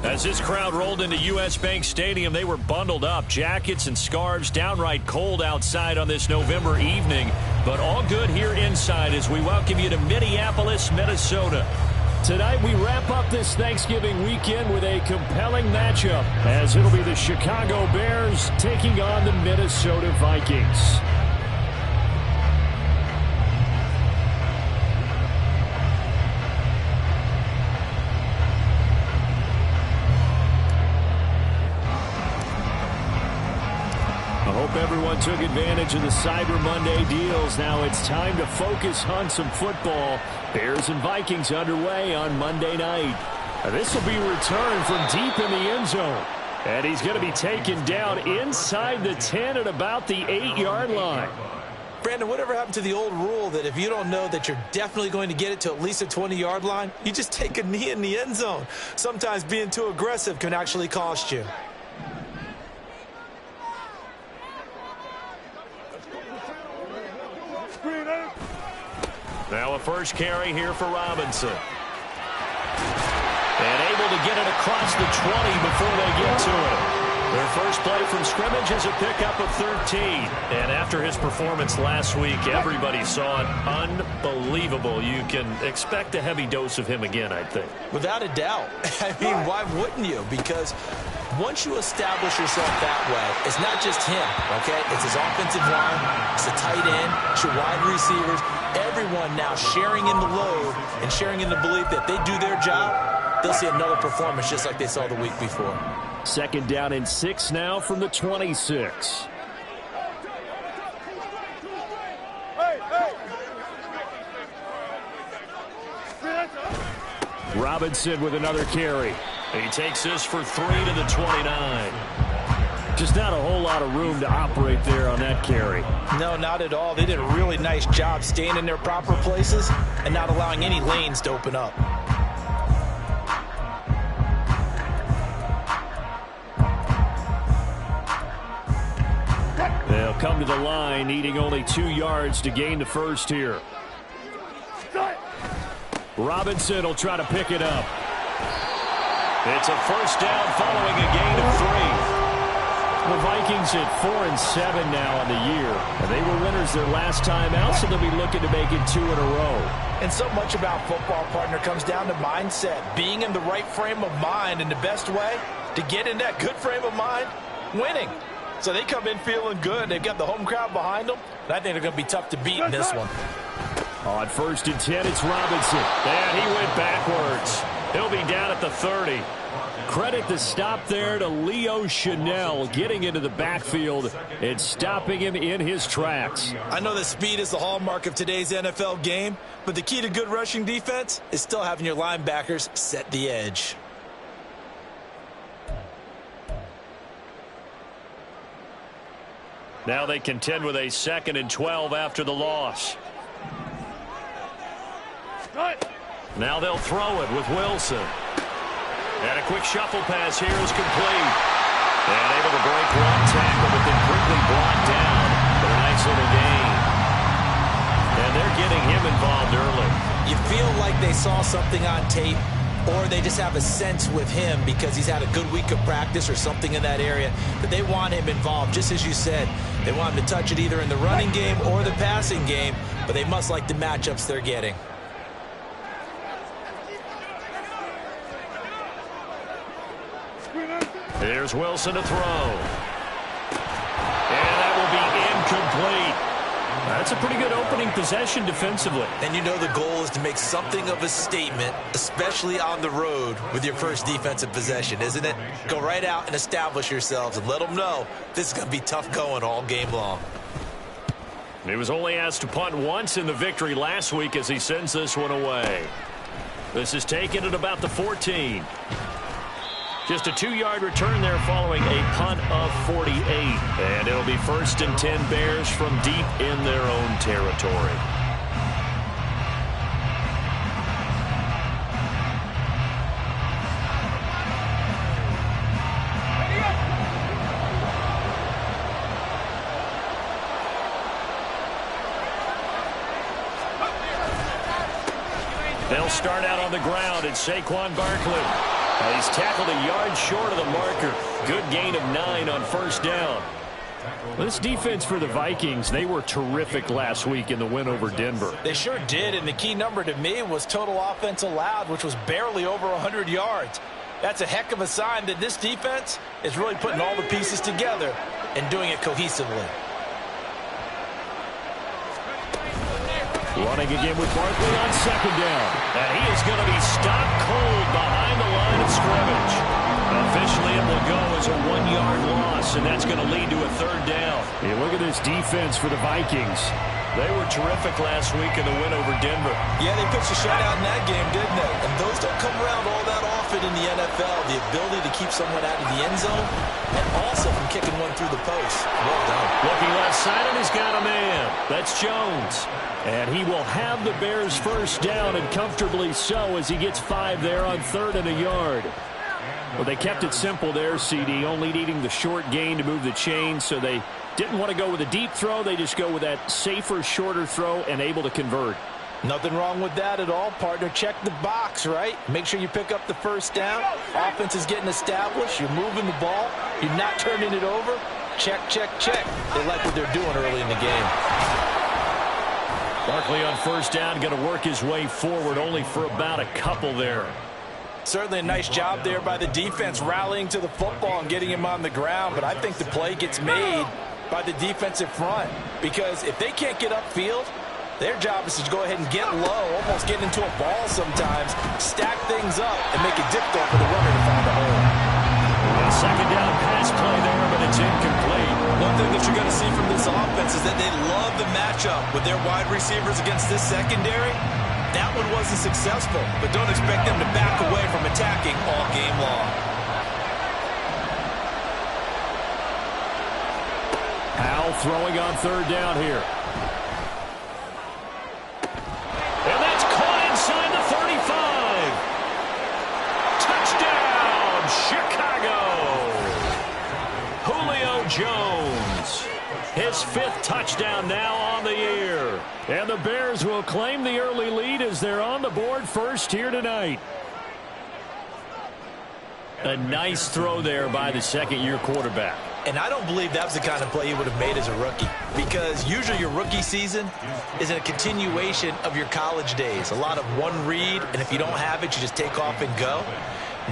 As this crowd rolled into U.S. Bank Stadium, they were bundled up, jackets and scarves, downright cold outside on this November evening. But all good here inside as we welcome you to Minneapolis, Minnesota. Tonight we wrap up this Thanksgiving weekend with a compelling matchup, as it'll be the Chicago Bears taking on the Minnesota Vikings. I hope everyone took advantage of the Cyber Monday deals. Now it's time to focus on some football. Bears and Vikings underway on Monday night. This will be returned from deep in the end zone. And he's going to be taken down inside the 10 at about the 8-yard line. Brandon, whatever happened to the old rule that if you don't know that you're definitely going to get it to at least a 20-yard line, you just take a knee in the end zone. Sometimes being too aggressive can actually cost you. Now a first carry here for Robinson. And able to get it across the 20 before they get to it. Their first play from scrimmage is a pickup of 13. And after his performance last week, everybody saw it. Unbelievable. You can expect a heavy dose of him again, I think. Without a doubt. I mean, why wouldn't you? Because once you establish yourself that way, it's not just him, okay? It's his offensive line, it's the tight end, it's your wide receivers, everyone now sharing in the load and sharing in the belief that they do their job, they'll see another performance just like they saw the week before. Second down and 6 now from the 26. Robinson with another carry. He takes this for 3 to the 29. Just not a whole lot of room to operate there on that carry. No, not at all. They did a really nice job staying in their proper places and not allowing any lanes to open up. They'll come to the line, needing only 2 yards to gain the first here. Robinson will try to pick it up. It's a first down following a gain of 3. The Vikings at 4-7 now on the year. And they were winners their last time out, so they'll be looking to make it 2 in a row. And so much about football, partner, comes down to mindset. Being in the right frame of mind, and the best way to get in that good frame of mind, winning. So they come in feeling good. They've got the home crowd behind them. And I think they're going to be tough to beat in this one. On 1st and 10, it's Robinson. And he went backwards. He'll be down at the 30. Credit the stop there to Leo Chanel getting into the backfield and stopping him in his tracks. I know that speed is the hallmark of today's NFL game, but the key to good rushing defense is still having your linebackers set the edge. Now they contend with a 2nd and 12 after the loss. Now they'll throw it with Wilson. And a quick shuffle pass here is complete. And able to break one tackle, but then quickly brought down for a nice little gain. And they're getting him involved early. You feel like they saw something on tape, or they just have a sense with him because he's had a good week of practice or something in that area that they want him involved. Just as you said, they want him to touch it either in the running game or the passing game, but they must like the matchups they're getting. Here's Wilson to throw. And that will be incomplete. That's a pretty good opening possession defensively. And you know the goal is to make something of a statement, especially on the road with your first defensive possession, isn't it? Go right out and establish yourselves and let them know this is going to be tough going all game long. He was only asked to punt once in the victory last week as he sends this one away. This is taken at about the 14. Just a 2-yard return there following a punt of 48. And it'll be 1st and 10 Bears from deep in their own territory. They'll start out on the ground. It's Saquon Barkley. He's tackled a yard short of the marker. Good gain of 9 on 1st down. This defense for the Vikings, they were terrific last week in the win over Denver. They sure did, and the key number to me was total offense allowed, which was barely over 100 yards. That's a heck of a sign that this defense is really putting all the pieces together and doing it cohesively. Running again with Barkley on 2nd down. And he is going to be stopped cold behind the line of scrimmage. Officially, it will go as a 1-yard loss, and that's going to lead to a 3rd down. Hey, look at this defense for the Vikings. They were terrific last week in the win over Denver. Yeah, they pitched a shutout in that game, didn't they? And those don't come around all that often in the NFL. The ability to keep someone out of the end zone and also from kicking one through the post. Well done. Looking left side, and he's got a man. That's Jones. And he will have the Bears 1st down, and comfortably so, as he gets 5 there on 3rd and a yard. Well, they kept it simple there, CD, only needing the short gain to move the chain, so they didn't want to go with a deep throw. They just go with that safer, shorter throw and able to convert. Nothing wrong with that at all, partner. Check the box, right? Make sure you pick up the 1st down. Offense is getting established. You're moving the ball. You're not turning it over. Check, check, check. They like what they're doing early in the game. Barkley on 1st down, going to work his way forward, only for about a couple there. Certainly a nice job there by the defense rallying to the football and getting him on the ground, but I think the play gets made by the defensive front, because if they can't get upfield, their job is to go ahead and get low, almost get into a ball sometimes, stack things up, and make it difficult for the runner to find a hole. A 2nd down pass play there, but it's incomplete. One thing that you're going to see from this offense is that they love the matchup with their wide receivers against this secondary. That one wasn't successful, but don't expect them to back away from attacking all game long. Powell throwing on 3rd down here. And that's caught inside the 35. Touchdown, Chicago. Julio Jones. His 5th touchdown now on the year. And the Bears will claim the early lead as they're on the board first here tonight. A nice throw there by the 2nd-year quarterback. And I don't believe that was the kind of play he would have made as a rookie, because usually your rookie season is a continuation of your college days. A lot of one read, and if you don't have it, you just take off and go.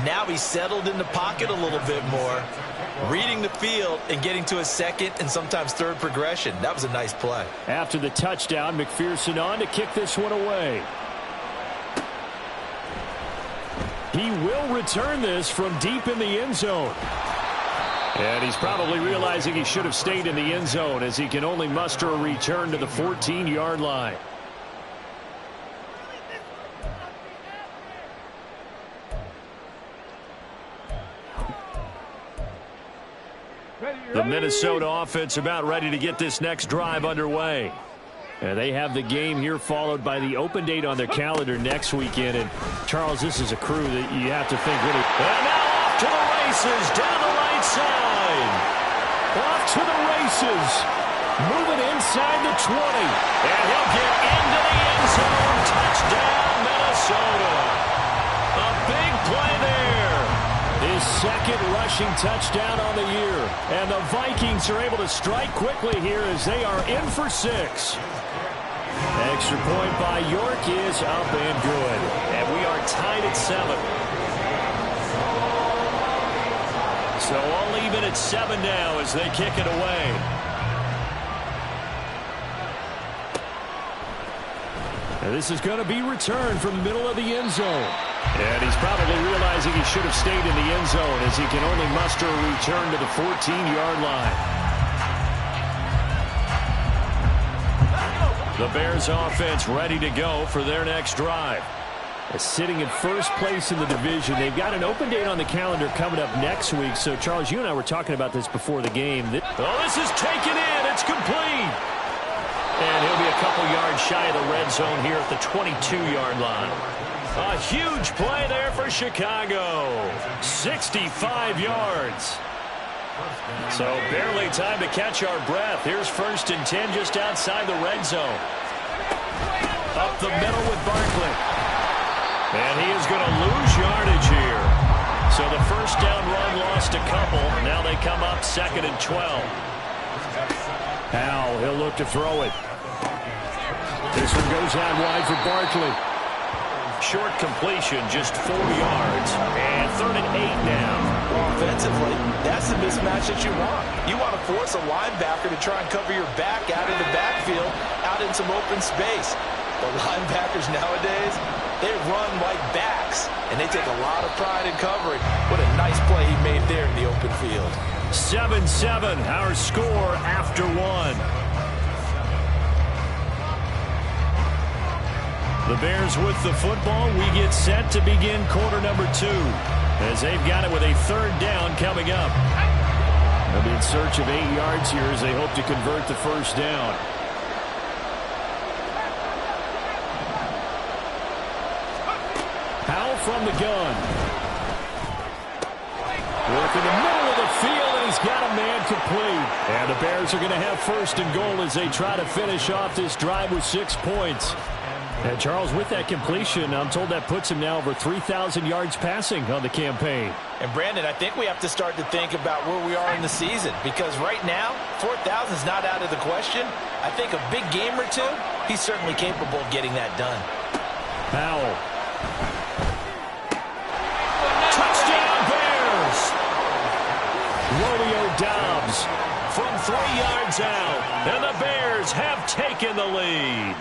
Now he's settled in the pocket a little bit more, reading the field and getting to a 2nd and sometimes 3rd progression. That was a nice play. After the touchdown, McPherson on to kick this one away. He will return this from deep in the end zone. And he's probably realizing he should have stayed in the end zone, as he can only muster a return to the 14-yard line. The Minnesota offense about ready to get this next drive underway. And they have the game here followed by the open date on their calendar next weekend. And, Charles, this is a crew that you have to think really. And now off to the races down the right side. Off to the races. Moving inside the 20. And he'll get into the end zone. Touchdown, Minnesota. A big play there. His 2nd rushing touchdown on the year. And the Vikings are able to strike quickly here as they are in for 6. Extra point by York is up and good. And we are tied at 7. So all even at 7 now as they kick it away. And this is going to be returned from the middle of the end zone. And he's probably realizing he should have stayed in the end zone, as he can only muster a return to the 14-yard line. The Bears offense ready to go for their next drive. Sitting in first place in the division. They've got an open date on the calendar coming up next week. So, Charles, you and I were talking about this before the game. Oh, this is taken in. It's complete. And he'll be a couple yards shy of the red zone here at the 22-yard line. A huge play there for Chicago. 65 yards. So barely time to catch our breath. Here's 1st and 10 just outside the red zone. Up the middle with Barkley. And he is going to lose yardage here. So the first down run lost a couple. Now they come up 2nd and 12. Powell, he'll look to throw it. This one goes out wide for Barkley. Short completion, just 4 yards. And 3rd and 8 now. Offensively, that's the mismatch that you want. You want to force a linebacker to try and cover your back out of the backfield, out in some open space. The linebackers nowadays, they run like backs, and they take a lot of pride in covering. What a nice play he made there in the open field. 7-7, our score after 1. The Bears with the football. We get set to begin quarter number 2 as they've got it with a 3rd down coming up. They'll be in search of 8 yards here as they hope to convert the 1st down. Powell from the gun. Work in the middle of the field, and he's got a man complete. And the Bears are going to have 1st and goal as they try to finish off this drive with 6 points. And Charles, with that completion, I'm told that puts him now over 3,000 yards passing on the campaign. And Brandon, I think we have to start to think about where we are in the season, because right now, 4,000 is not out of the question. I think a big game or two, he's certainly capable of getting that done. Powell. Touchdown Bears! Romeo Doubs from 3 yards out, and the Bears have taken the lead.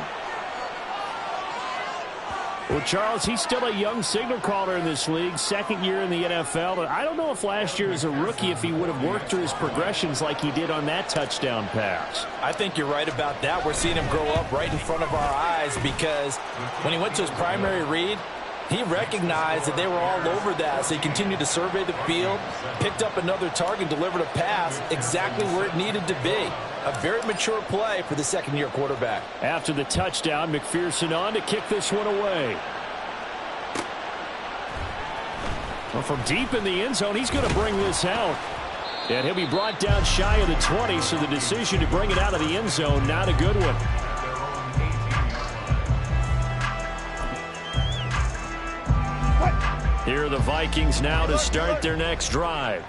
Well, Charles, he's still a young signal caller in this league, 2nd year in the NFL. But I don't know if last year as a rookie, if he would have worked through his progressions like he did on that touchdown pass. I think you're right about that. We're seeing him grow up right in front of our eyes, because when he went to his primary read, he recognized that they were all over that, so he continued to survey the field, picked up another target, delivered a pass exactly where it needed to be. A very mature play for the 2nd-year quarterback. After the touchdown, McPherson on to kick this one away. Well, from deep in the end zone, he's going to bring this out. And he'll be brought down shy of the 20, so the decision to bring it out of the end zone, not a good one. Here are the Vikings now to start their next drive.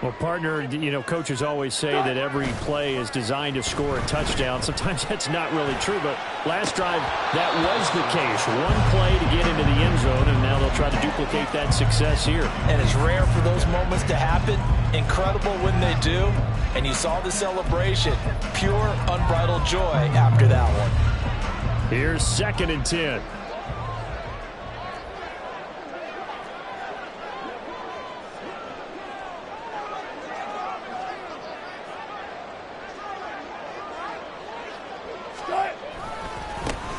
Well, partner, you know, coaches always say that every play is designed to score a touchdown. Sometimes that's not really true, but last drive, that was the case. One play to get into the end zone, and now they'll try to duplicate that success here. And it's rare for those moments to happen. Incredible when they do. And you saw the celebration. Pure, unbridled joy after that one. Here's 2nd and 10.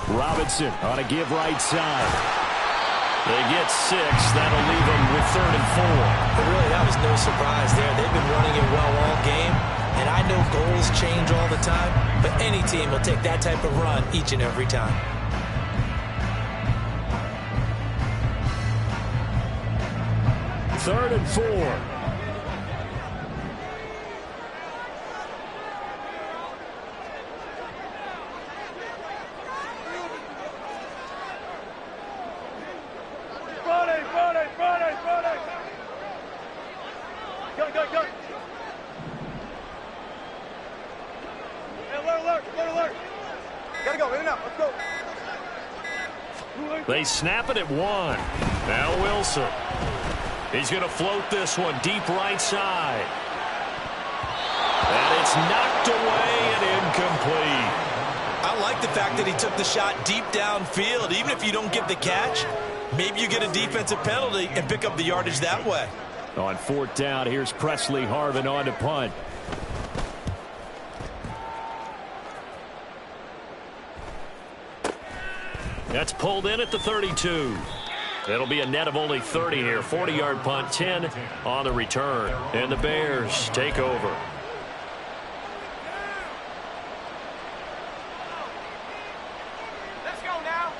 Robinson on a give right side. They get 6. That'll leave them with 3rd and 4. But really, that was no surprise there. They've been running it well all game. And I know goals change all the time, but any team will take that type of run each and every time. Third and 4. They snap it at 1. Now Wilson. He's going to float this one deep right side. And it's knocked away and incomplete. I like the fact that he took the shot deep downfield. Even if you don't get the catch, maybe you get a defensive penalty and pick up the yardage that way. On 4th down, here's Presley Harvin on to punt. That's pulled in at the 32. It'll be a net of only 30 here. 40-yard punt, 10 on the return. And the Bears take over.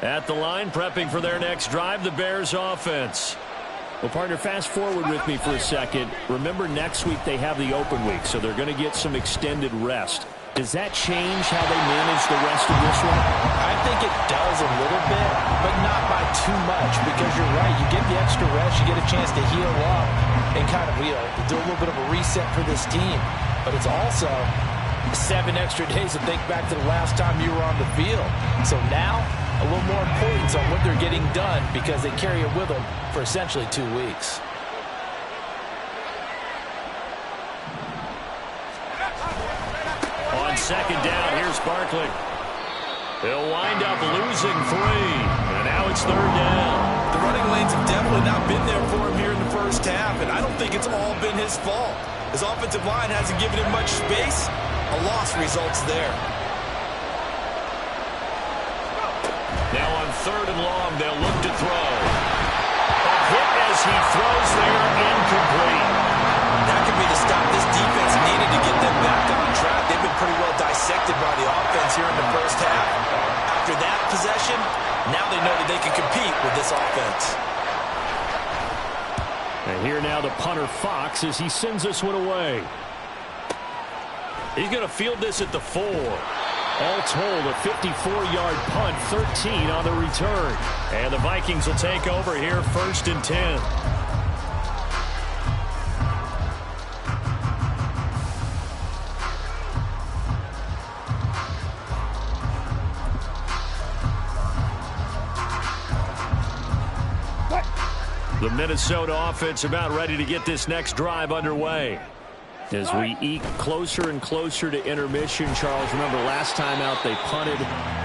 At the line, prepping for their next drive, the Bears offense. Well, partner, fast forward with me for a second. Remember, next week they have the open week, so they're going to get some extended rest. Does that change how they manage the rest of this one? I think it does a little bit, but not by too much, because you're right. You get the extra rest, you get a chance to heal up and kind of do a little bit of a reset for this team. But it's also 7 extra days to think back to the last time you were on the field. So now, a little more importance on what they're getting done because they carry it with them for essentially 2 weeks. On second down, here's Barkley. He'll wind up losing 3, and now it's third down. The running lanes have definitely not been there for him here in the first half, and I don't think it's all been his fault. His offensive line hasn't given him much space. A loss results there. Now on third and long, they'll look to throw. A hit as he throws there, incomplete. That could be the stop this defense needed to get them back on track. They've been pretty well dissected by the offense here in the first half. After that possession, now they know that they can compete with this offense. And here now the punter Fox as he sends this one away. He's going to field this at the 4. All told, a 54-yard punt, 13 on the return. And the Vikings will take over here, 1st and 10. The Minnesota offense about ready to get this next drive underway. As we eke closer and closer to intermission, Charles, remember last time out they punted.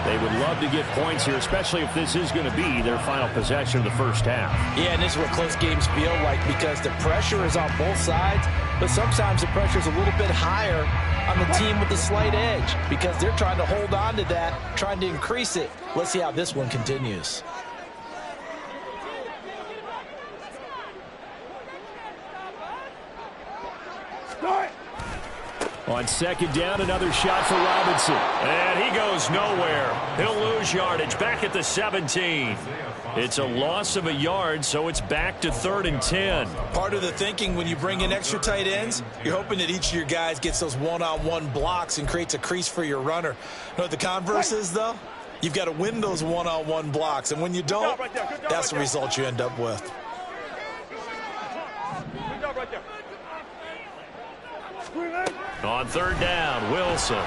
They would love to get points here, especially if this is going to be their final possession of the first half. Yeah, and this is what close games feel like because the pressure is on both sides, but sometimes the pressure is a little bit higher on the team with the slight edge because they're trying to hold on to that, trying to increase it. Let's see how this one continues. On second down, another shot for Robinson. And he goes nowhere. He'll lose yardage back at the 17. It's a loss of a yard, so it's back to 3rd and 10. Part of the thinking when you bring in extra tight ends, you're hoping that each of your guys gets those one-on-one blocks and creates a crease for your runner. You know what the converse is, though? You've got to win those one-on-one blocks, and when you don't, that's the result you end up with. On third down, Wilson.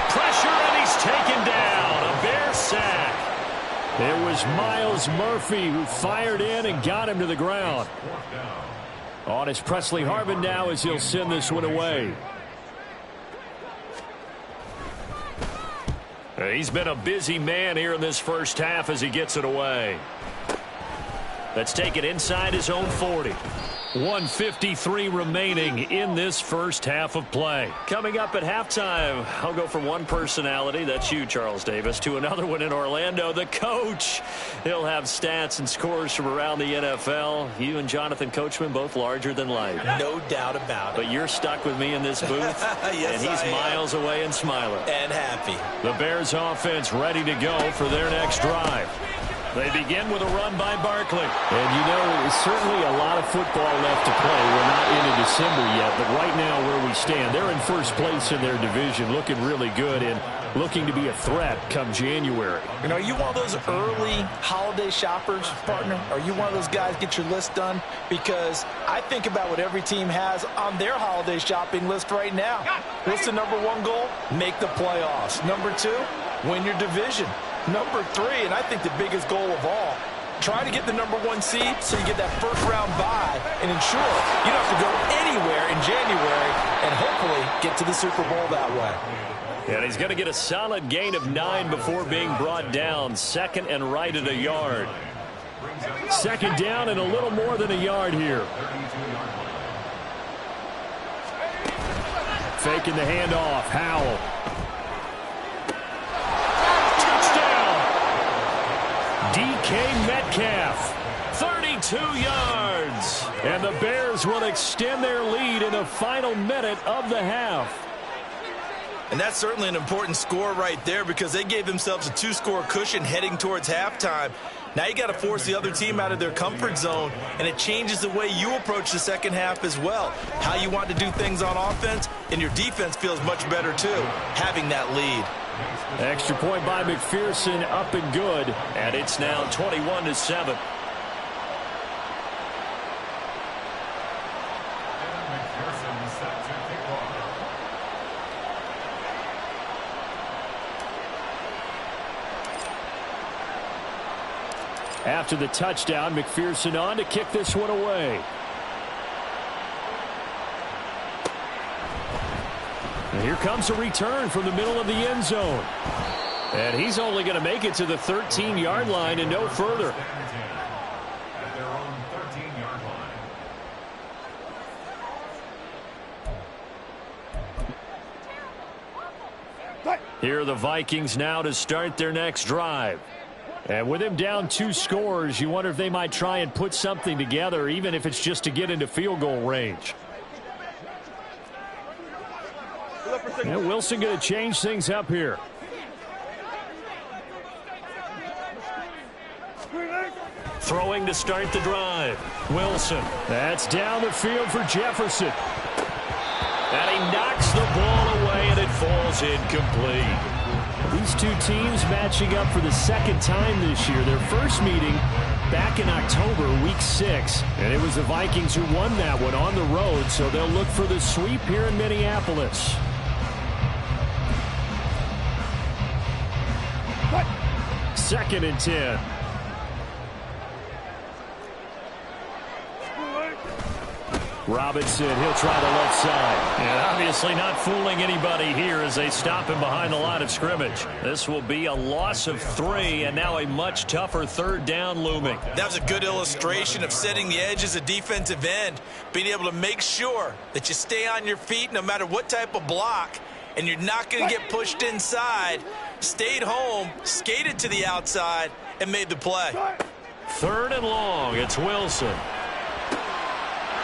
Pressure, and he's taken down. A Bear sack. It was Myles Murphy who fired in and got him to the ground. On is Presley Harvin now as he'll send this one away. He's been a busy man here in this first half as he gets it away. Let's take it inside his own 40. 1:53 remaining in this first half of play. Coming up at halftime, I'll go from one personality, that's you, Charles Davis, to another one in Orlando, the coach. He'll have stats and scores from around the NFL. You and Jonathan Coachman, both larger than life. No doubt about it. But you're stuck with me in this booth, yes, and he's miles away and smiling. And happy. The Bears offense ready to go for their next drive. They begin with a run by Barkley. And you know, there's certainly a lot of football left to play. We're not into December yet, but right now where we stand, they're in first place in their division, looking really good and looking to be a threat come January. You know, are you one of those early holiday shoppers, partner? Are you one of those guys get your list done? Because I think about what every team has on their holiday shopping list right now. What's the number 1 goal? Make the playoffs. Number 2, win your division. Number 3, and I think the biggest goal of all, try to get the number 1 seed so you get that first-round bye and ensure you don't have to go anywhere in January and hopefully get to the Super Bowl that way. And he's going to get a solid gain of 9 before being brought down. Second and right at a yard. Second down and a little more than a yard here. Faking the handoff, Howell. DK Metcalf. 32 yards. And the Bears will extend their lead in the final minute of the half. And that's certainly an important score right there because they gave themselves a 2-score cushion heading towards halftime. Now you got to force the other team out of their comfort zone, and it changes the way you approach the second half as well. How you want to do things on offense, and your defense feels much better too, having that lead. Extra point by McPherson, up and good. And it's now 21-7. After the touchdown, McPherson on to kick this one away. And here comes a return from the middle of the end zone. And he's only going to make it to the 13-yard line and no further. Here are the Vikings now to start their next drive. And with him down 2 scores, you wonder if they might try and put something together, even if it's just to get into field goal range. And Wilson going to change things up here. Throwing to start the drive. Wilson. That's down the field for Jefferson. And he knocks the ball away, and it falls incomplete. These two teams matching up for the second time this year. Their first meeting back in October, week 6. And it was the Vikings who won that one on the road, so they'll look for the sweep here in Minneapolis. Second and 10. Robinson, he'll try the left side. And obviously not fooling anybody here as they stop him behind the line of scrimmage. This will be a loss of 3, and now a much tougher third down looming. That was a good illustration of setting the edge as a defensive end, being able to make sure that you stay on your feet no matter what type of block, and you're not going to get pushed inside. Stayed home, skated to the outside, and made the play. Third and long, it's Wilson.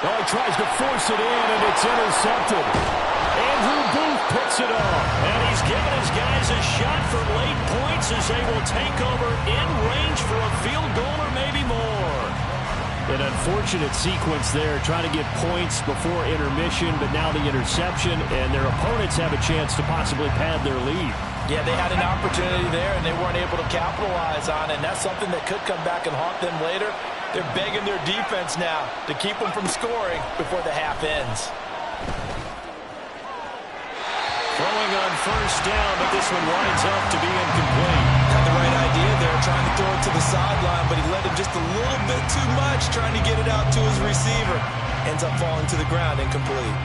Oh, he tries to force it in, and it's intercepted. Andrew Booth picks it off. And he's given his guys a shot for late points as they will take over in range for a field goal or maybe more. An unfortunate sequence there, trying to get points before intermission, but now the interception, and their opponents have a chance to possibly pad their lead. Yeah, they had an opportunity there, and they weren't able to capitalize on it, and that's something that could come back and haunt them later. They're begging their defense now to keep them from scoring before the half ends. Throwing on first down, but this one winds up to be incomplete. Had the right idea there, trying to throw it to the sideline, but he led him just a little bit too much, trying to get it out to his receiver. Ends up falling to the ground, incomplete.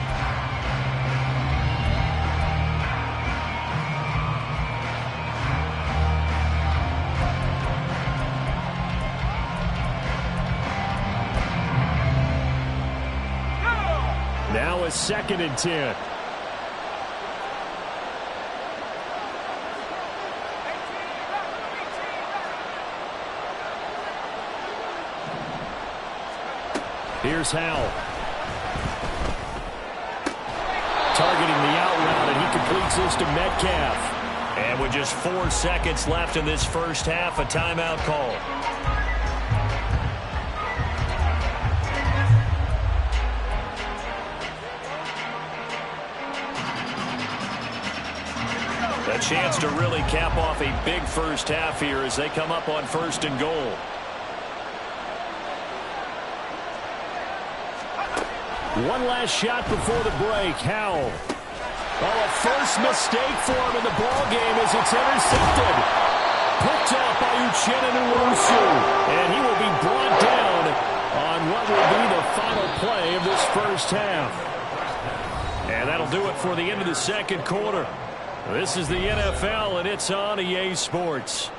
Now a second and 10. Here's Howell. Targeting the out route, and he completes this to Metcalf. And with just 4 seconds left in this first half, a timeout call. A chance to really cap off a big first half here as they come up on first and goal. One last shot before the break. Howell. Oh, a first mistake for him in the ballgame as it's intercepted. Picked up by Uchenna Nwosu. And he will be brought down on what will be the final play of this first half. And that'll do it for the end of the second quarter. This is the NFL, and it's on EA Sports.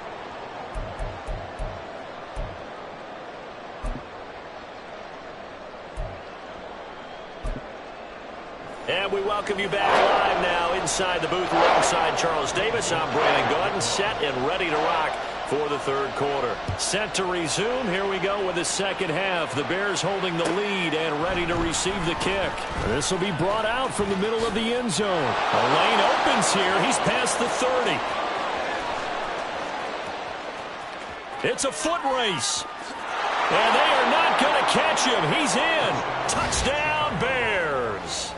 And we welcome you back live now inside the booth alongside Charles Davis. I'm Brandon Gaudin, set and ready to rock for the third quarter. Set to resume. Here we go with the second half. The Bears holding the lead and ready to receive the kick. This will be brought out from the middle of the end zone. A lane opens here. He's past the 30. It's a foot race. And they are not going to catch him. He's in. Touchdown, Bears.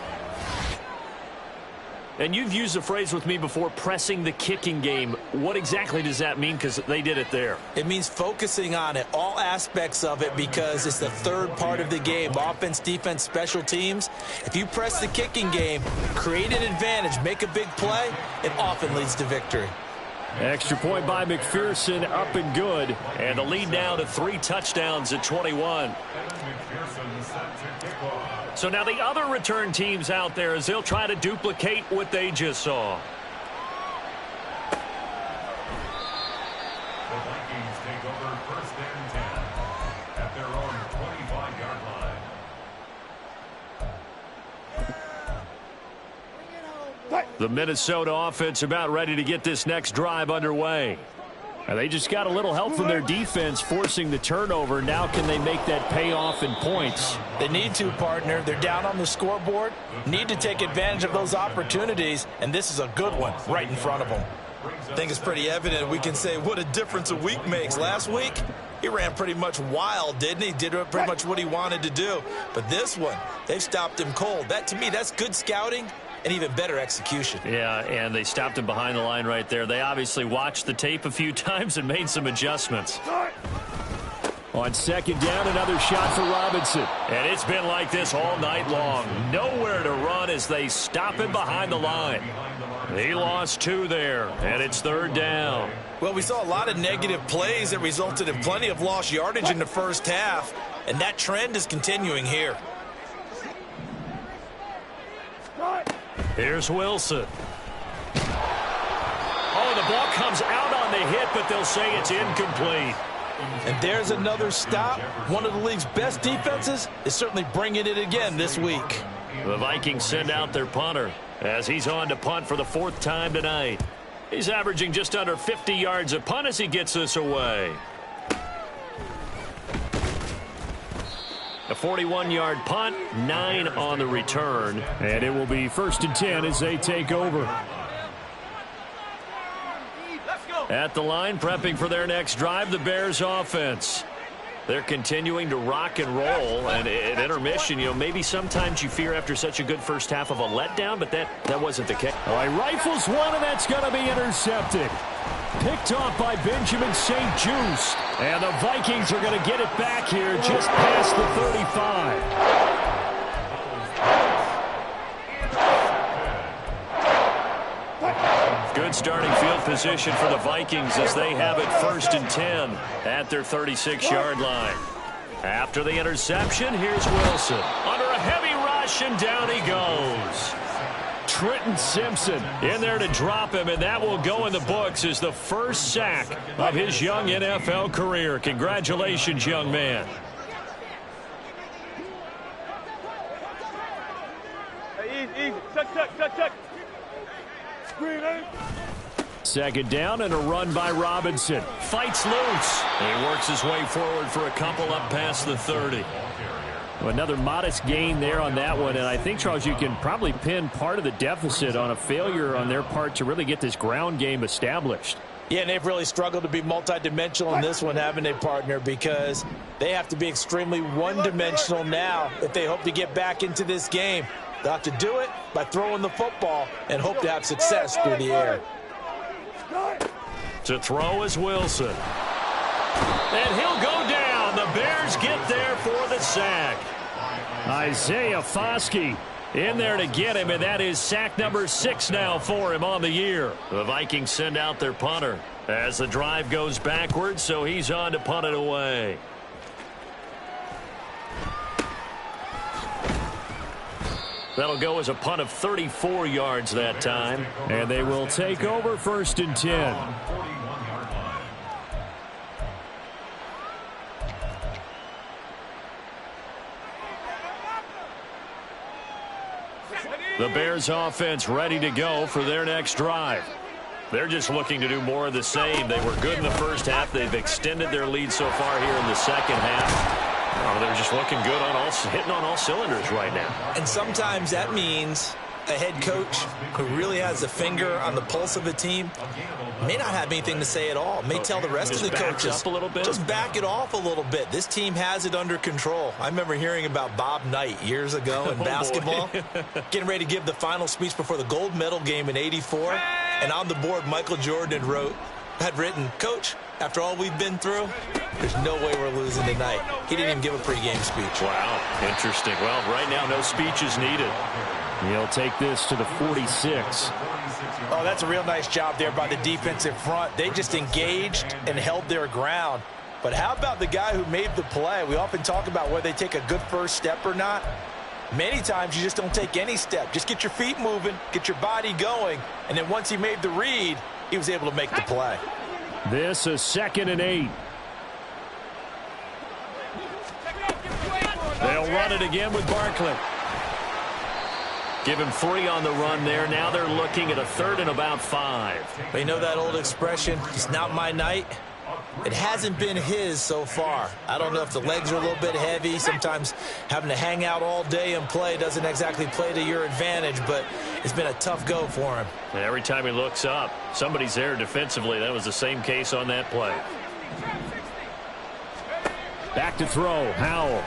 And you've used the phrase with me before, pressing the kicking game. What exactly does that mean? Because they did it there. It means focusing on it, all aspects of it, because it's the third part of the game. Offense, defense, special teams. If you press the kicking game, create an advantage, make a big play, it often leads to victory. Extra point by McPherson, up and good. And the lead now to 3 touchdowns at 21. So now the other return teams out there as they'll try to duplicate what they just saw. The Vikings take over 1st and 10 at their own 25-yard line. The Minnesota offense about ready to get this next drive underway. And they just got a little help from their defense forcing the turnover. Now can they make that pay off in points? They need to, partner. They're down on the scoreboard. Need to take advantage of those opportunities, and this is a good one right in front of them. I think it's pretty evident. We can say what a difference a week makes. Last week, he ran pretty much wild, didn't he? Did pretty much what he wanted to do. But this one, they've stopped him cold. That, to me, that's good scouting and even better execution. Yeah, and they stopped him behind the line right there. They obviously watched the tape a few times and made some adjustments. On second down, another shot for Robinson. And it's been like this all night long. Nowhere to run as they stop him behind the line. He lost 2 there, and it's third down. Well, we saw a lot of negative plays that resulted in plenty of lost yardage in the first half, and that trend is continuing here. Here's Wilson. Oh, the ball comes out on the hit, but they'll say it's incomplete. And there's another stop. One of the league's best defenses is certainly bringing it again this week. The Vikings send out their punter as he's on to punt for the 4th time tonight. He's averaging just under 50 yards a punt as he gets this away. A 41-yard punt, 9 on the return. And it will be 1st and 10 as they take over. At the line, prepping for their next drive, the Bears offense. They're continuing to rock and roll, and at intermission, you know, maybe sometimes you fear after such a good first half of a letdown, but that wasn't the case. All right, rifles one, and that's going to be intercepted. Picked off by Benjamin St. Juste. And the Vikings are going to get it back here just past the 35. Good starting field position for the Vikings as they have it 1st and 10 at their 36-yard line. After the interception, here's Wilson. Under a heavy rush, and down he goes. Trenton Simpson in there to drop him, and that will go in the books as the first sack of his young NFL career. Congratulations, young man. Easy. Check. Screen, eh? Second down and a run by Robinson. Fights loose. He works his way forward for a couple up past the 30. Another modest gain there on that one, and I think, Charles, you can probably pin part of the deficit on a failure on their part to really get this ground game established. Yeah, and they've really struggled to be multidimensional in this one, haven't they, partner? Because they have to be extremely one-dimensional now if they hope to get back into this game. They'll have to do it by throwing the football and hope to have success through the air. To throw is Wilson. And he'll go down. The Bears get there for the sack. Isaiah Foskey in there to get him, and that is sack number 6 now for him on the year. The Vikings send out their punter as the drive goes backwards, so he's on to punt it away. That'll go as a punt of 34 yards that time. And they will take over 1st and 10. The Bears offense ready to go for their next drive. They're just looking to do more of the same. They were good in the first half. They've extended their lead so far here in the second half. Oh, they're just looking good hitting on all cylinders right now. And sometimes that means a head coach who really has a finger on the pulse of a team may not have anything to say at all. May tell the rest of the coaches, up a little bit. Just back it off a little bit. This team has it under control. I remember hearing about Bob Knight years ago in basketball, getting ready to give the final speech before the gold medal game in '84. And on the board, Michael Jordan had written, "Coach, after all we've been through, there's no way we're losing tonight." He didn't even give a pregame speech. Wow, interesting. Well, right now, no speech is needed. He'll take this to the 46. Oh, that's a real nice job there by the defensive front. They just engaged and held their ground. But how about the guy who made the play? We often talk about whether they take a good first step or not. Many times you just don't take any step. Just get your feet moving, get your body going, and then once he made the read, he was able to make the play. This is 2nd and 8. They'll run it again with Barkley. Give him 3 on the run there. Now they're looking at a 3rd and about 5. You know that old expression, it's not my night? It hasn't been his so far. I don't know if the legs are a little bit heavy. Sometimes having to hang out all day and play doesn't exactly play to your advantage, but it's been a tough go for him. And every time he looks up, somebody's there defensively. That was the same case on that play. Back to throw, Howell.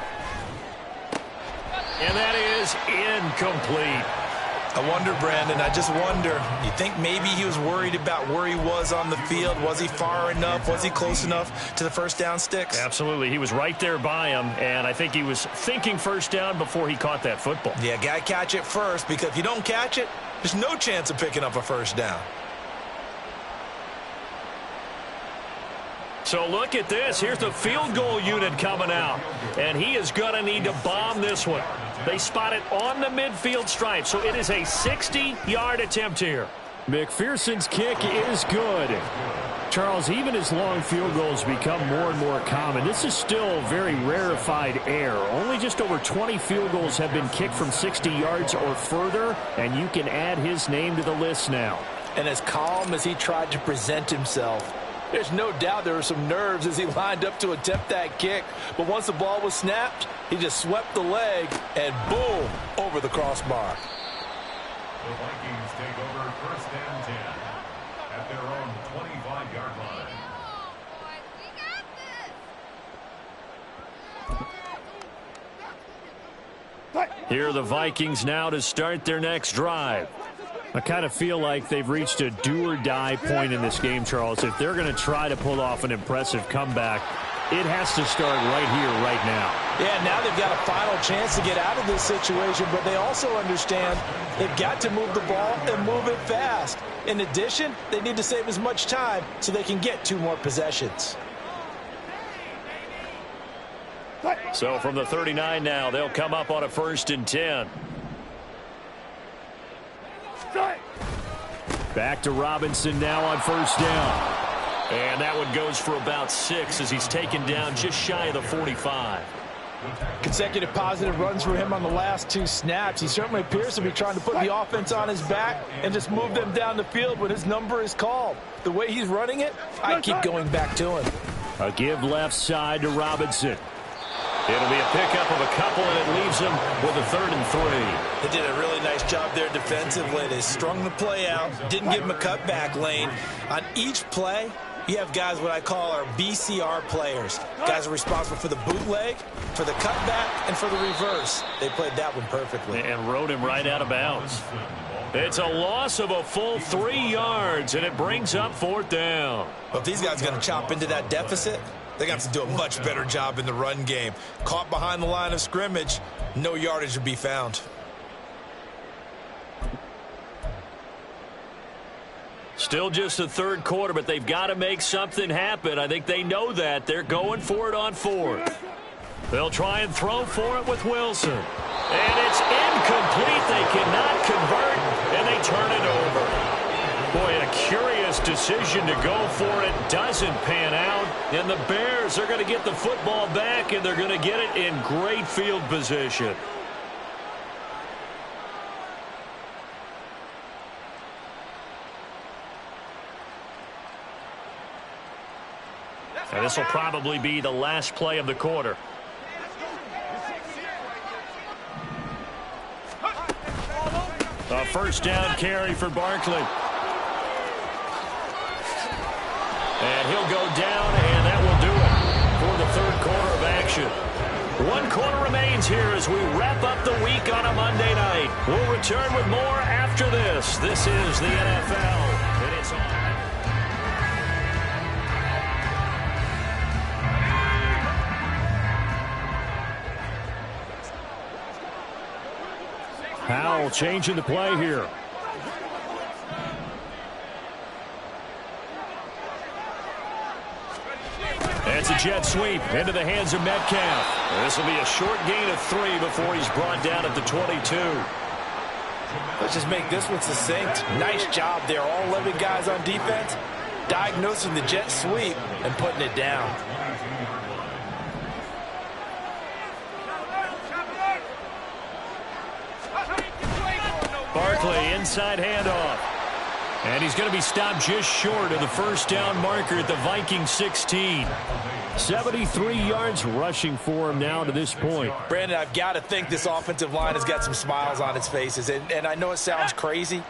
And that is incomplete. I wonder, Brandon, I just wonder, you think maybe he was worried about where he was on the field? Was he far enough? Was he close enough to the first down sticks? Absolutely. He was right there by him, and I think he was thinking first down before he caught that football. Yeah, got to catch it first, because if you don't catch it, there's no chance of picking up a first down. So look at this. Here's the field goal unit coming out, and he is going to need to bomb this one. They spot it on the midfield stripe, so it is a 60-yard attempt here. McPherson's kick is good. Charles, even as long field goals become more and more common, this is still very rarefied air. Only just over 20 field goals have been kicked from 60 yards or further, and you can add his name to the list now. And as calm as he tried to present himself, there's no doubt there were some nerves as he lined up to attempt that kick. But once the ball was snapped, he just swept the leg and boom, over the crossbar. The Vikings take over 1st and 10 at their own 25-yard line. Here are the Vikings now to start their next drive. I kind of feel like they've reached a do-or-die point in this game, Charles. If they're going to try to pull off an impressive comeback, it has to start right here, right now. Yeah, now they've got a final chance to get out of this situation, but they also understand they've got to move the ball and move it fast. In addition, they need to save as much time so they can get 2 more possessions. So from the 39 now, they'll come up on a 1st and 10. Back to Robinson now on 1st down. And that one goes for about 6 as he's taken down just shy of the 45. Consecutive positive runs for him on the last 2 snaps. He certainly appears to be trying to put the offense on his back and just move them down the field when his number is called. The way he's running it, I keep going back to him. A give left side to Robinson. It'll be a pickup of a couple, and it leaves him with a 3rd and 3. They did a really nice job there defensively. They strung the play out, didn't give him a cutback lane. On each play, you have guys what I call our BCR players. Guys are responsible for the bootleg, for the cutback, and for the reverse. They played that one perfectly. And rode him right out of bounds. It's a loss of a full 3 yards, and it brings up 4th down. Well, if these guys are going to chop into that deficit, they're going to have to do a much better job in the run game. Caught behind the line of scrimmage, no yardage to be found. Still just the 3rd quarter, but they've got to make something happen. I think they know that. They're going for it on 4th. They'll try and throw for it with Wilson. And it's incomplete. They cannot convert, and they turn it over. Boy, a curious decision to go for it. Doesn't pan out. And the Bears are going to get the football back, and they're going to get it in great field position. And this will probably be the last play of the quarter. A first down carry for Barkley. And he'll go down, and that will do it for the third quarter of action. One quarter remains here as we wrap up the week on a Monday night. We'll return with more after this. This is the NFL, and it's on. Powell changing the play here. It's a jet sweep into the hands of Metcalf. This will be a short gain of 3 before he's brought down at the 22. Let's just make this one succinct. Nice job there. All 11 guys on defense diagnosing the jet sweep and putting it down. Barkley, inside handoff. And he's going to be stopped just short of the first down marker at the Vikings 16. 73 yards rushing for him now to this point. Brandon, I've got to think this offensive line has got some smiles on its faces. And I know it sounds crazy,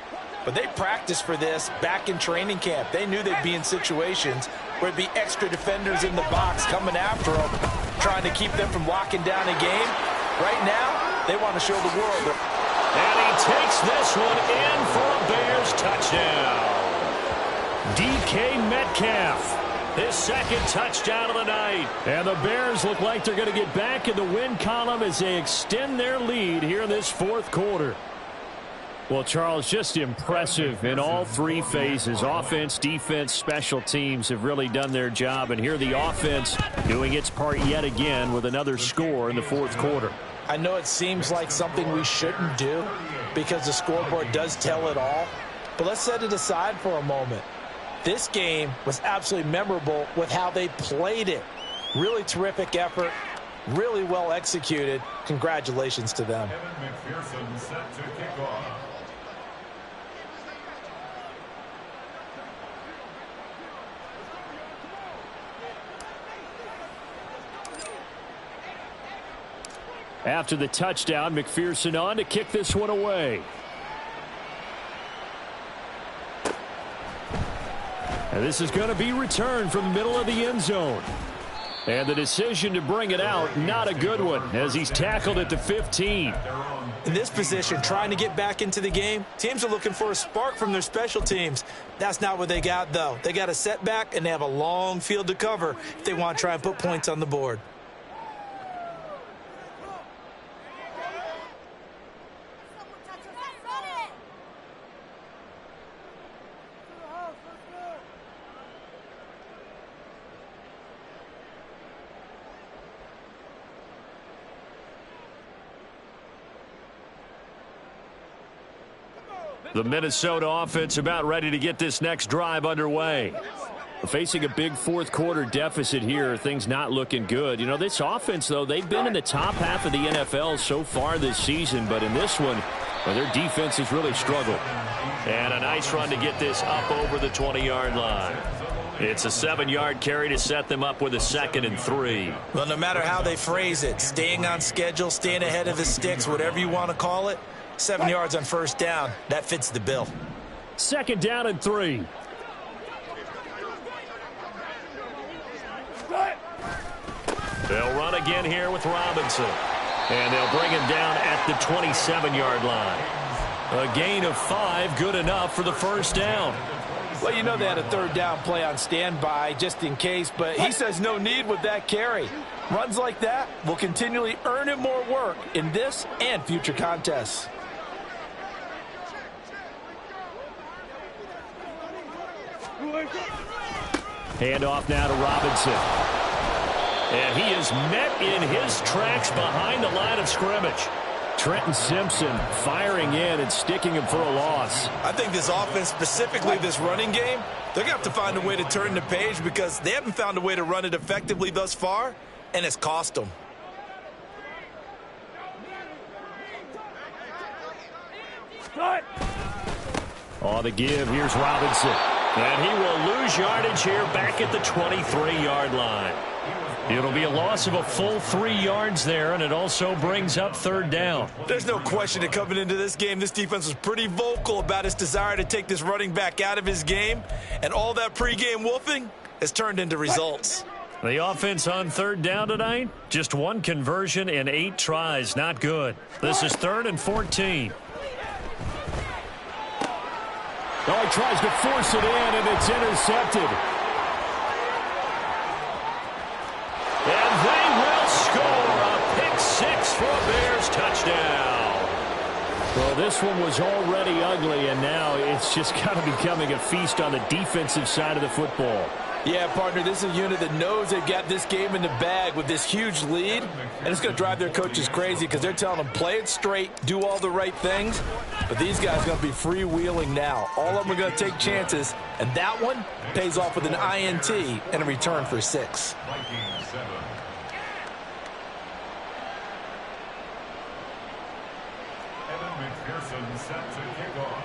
but they practiced for this back in training camp. They knew they'd be in situations where it'd be extra defenders in the box coming after them, trying to keep them from locking down a game. Right now, they want to show the world that. And he takes this one in for a Bears touchdown. DK Metcalf, his second touchdown of the night. And the Bears look like they're going to get back in the win column as they extend their lead here in this fourth quarter. Well, Charles, just impressive in all three phases. Offense, defense, special teams have really done their job. And here the offense doing its part yet again with another score in the fourth quarter. I know it seems like something we shouldn't do because the scoreboard does tell it all, but let's set it aside for a moment. This game was absolutely memorable with how they played it. Really terrific effort, really well executed. Congratulations to them. Kevin McPherson set to kick off. After the touchdown, McPherson on to kick this one away. And this is going to be returned from the middle of the end zone. And the decision to bring it out, not a good one, as he's tackled at the 15. In this position, trying to get back into the game, teams are looking for a spark from their special teams. That's not what they got, though. They got a setback, and they have a long field to cover if they want to try and put points on the board. The Minnesota offense about ready to get this next drive underway. Facing a big fourth quarter deficit here, things not looking good. You know, this offense, though, they've been in the top half of the NFL so far this season, but in this one, well, their defense has really struggled. And a nice run to get this up over the 20-yard line. It's a 7-yard carry to set them up with a 2nd and 3. Well, no matter how they phrase it, staying on schedule, staying ahead of the sticks, whatever you want to call it, 7 yards on first down, that fits the bill. 2nd down and 3. They'll run again here with Robinson. And they'll bring him down at the 27-yard line. A gain of 5, good enough for the first down. Well, you know they had a 3rd down play on standby just in case, but he says no need with that carry. Runs like that will continually earn him more work in this and future contests. Handoff now to Robinson. And he is met in his tracks behind the line of scrimmage. Trenton Simpson firing in and sticking him for a loss. I think this offense, specifically this running game, they're going to have to find a way to turn the page because they haven't found a way to run it effectively thus far, and it's cost them. On the give, here's Robinson. And he will lose yardage here back at the 23-yard line. It'll be a loss of a full 3 yards there, and it also brings up third down. There's no question that coming into this game, this defense was pretty vocal about its desire to take this running back out of his game, and all that pregame wolfing has turned into results. The offense on third down tonight, just 1 conversion in 8 tries. Not good. This is 3rd and 14. Oh, he tries to force it in, and it's intercepted. And they will score a pick 6 for a Bears touchdown. Well, this one was already ugly, and now it's just kind of becoming a feast on the defensive side of the football. Yeah, partner, this is a unit that knows they've got this game in the bag with this huge lead, and it's going to drive their coaches crazy because they're telling them play it straight, do all the right things, but these guys are going to be freewheeling now. All of them are going to take chances, and that one pays off with an INT and a return for 6. Vikings 7. Evan McPherson set to kick off.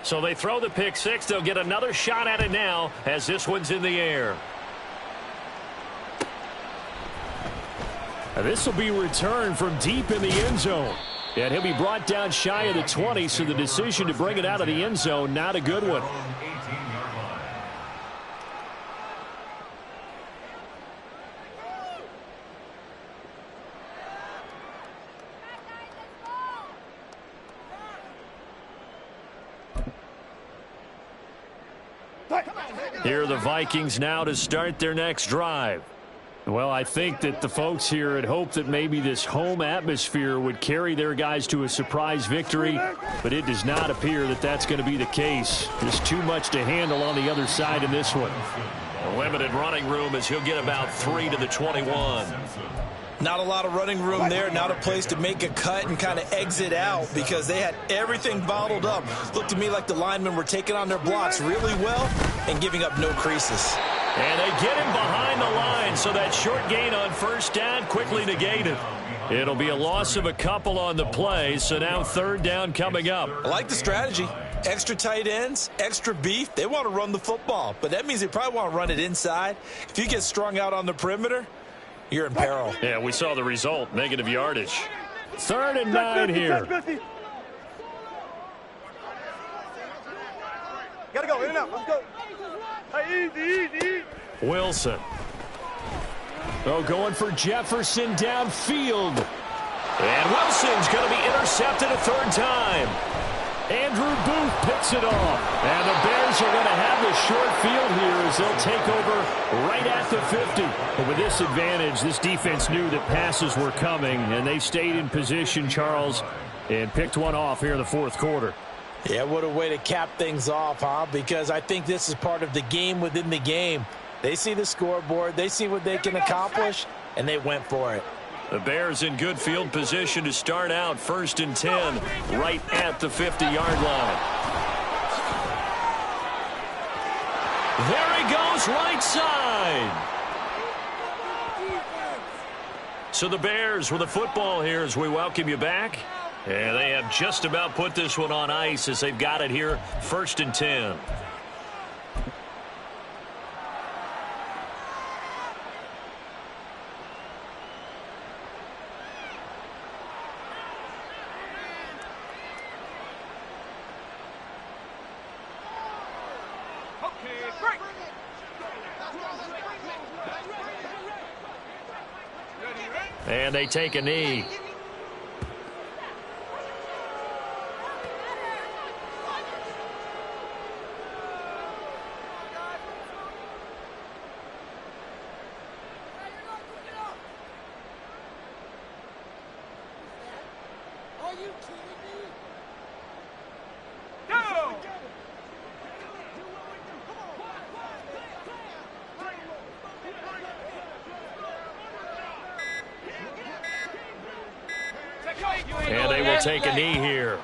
So they throw the pick 6. They'll get another shot at it now as this one's in the air. This will be returned from deep in the end zone. And he'll be brought down shy of the 20, so the decision to bring it out of the end zone, not a good one. 18-yard line. Here are the Vikings now to start their next drive. Well, I think that the folks here had hoped that maybe this home atmosphere would carry their guys to a surprise victory, but it does not appear that that's going to be the case. There's too much to handle on the other side in this one. A limited running room as he'll get about 3 to the 21. Not a lot of running room there, not a place to make a cut and kind of exit out because they had everything bottled up. Looked to me like the linemen were taking on their blocks really well and giving up no creases. And they get him behind the line, so that short gain on first down quickly negated. It'll be a loss of a couple on the play, so now third down coming up. I like the strategy. Extra tight ends, extra beef. They want to run the football, but that means they probably want to run it inside. If you get strung out on the perimeter, you're in peril. Yeah, we saw the result, negative yardage. 3rd and 9 here. Gotta go, in and out, let's go. Hey, easy. Wilson. Oh, going for Jefferson downfield. And Wilson's going to be intercepted a 3rd time. Andrew Booth picks it off. And the Bears are going to have the short field here as they'll take over right at the 50. But with this advantage, this defense knew that passes were coming, and they stayed in position, Charles, and picked one off here in the 4th quarter. Yeah, what a way to cap things off, huh? Because I think this is part of the game within the game. They see the scoreboard, they see what they can accomplish, and they went for it. The Bears in good field position to start out 1st and 10 right at the 50-yard line. There he goes, right side. So the Bears with the football here as we welcome you back. And they have just about put this one on ice as they've got it here 1st and 10. And they take a knee. And they will take a knee here.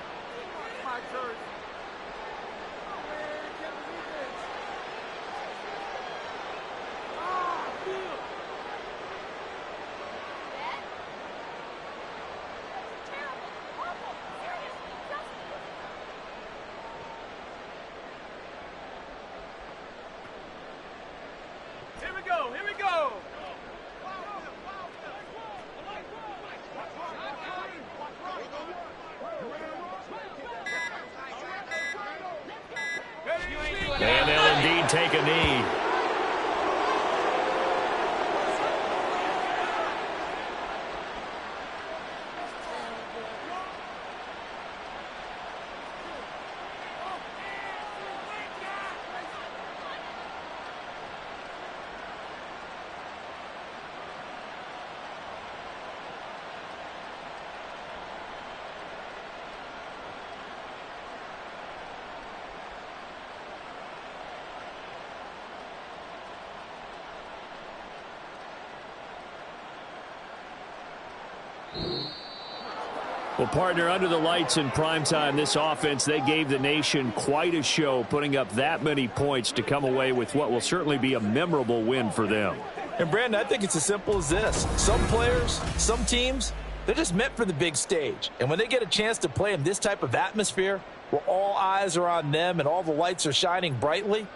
Well, partner, under the lights in primetime, this offense, they gave the nation quite a show, putting up that many points to come away with what will certainly be a memorable win for them. And, Brandon, I think it's as simple as this. Some players, some teams, they're just meant for the big stage. And when they get a chance to play in this type of atmosphere, where all eyes are on them and all the lights are shining brightly,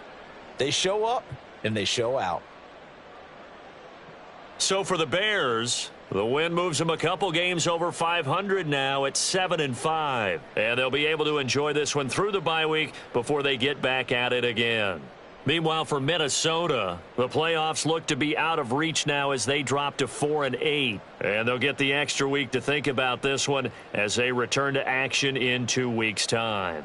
they show up and they show out. So for the Bears, the win moves them a couple games over 500 now at 7-5. And they'll be able to enjoy this one through the bye week before they get back at it again. Meanwhile, for Minnesota, the playoffs look to be out of reach now as they drop to 4-8. And they'll get the extra week to think about this one as they return to action in 2 weeks' time.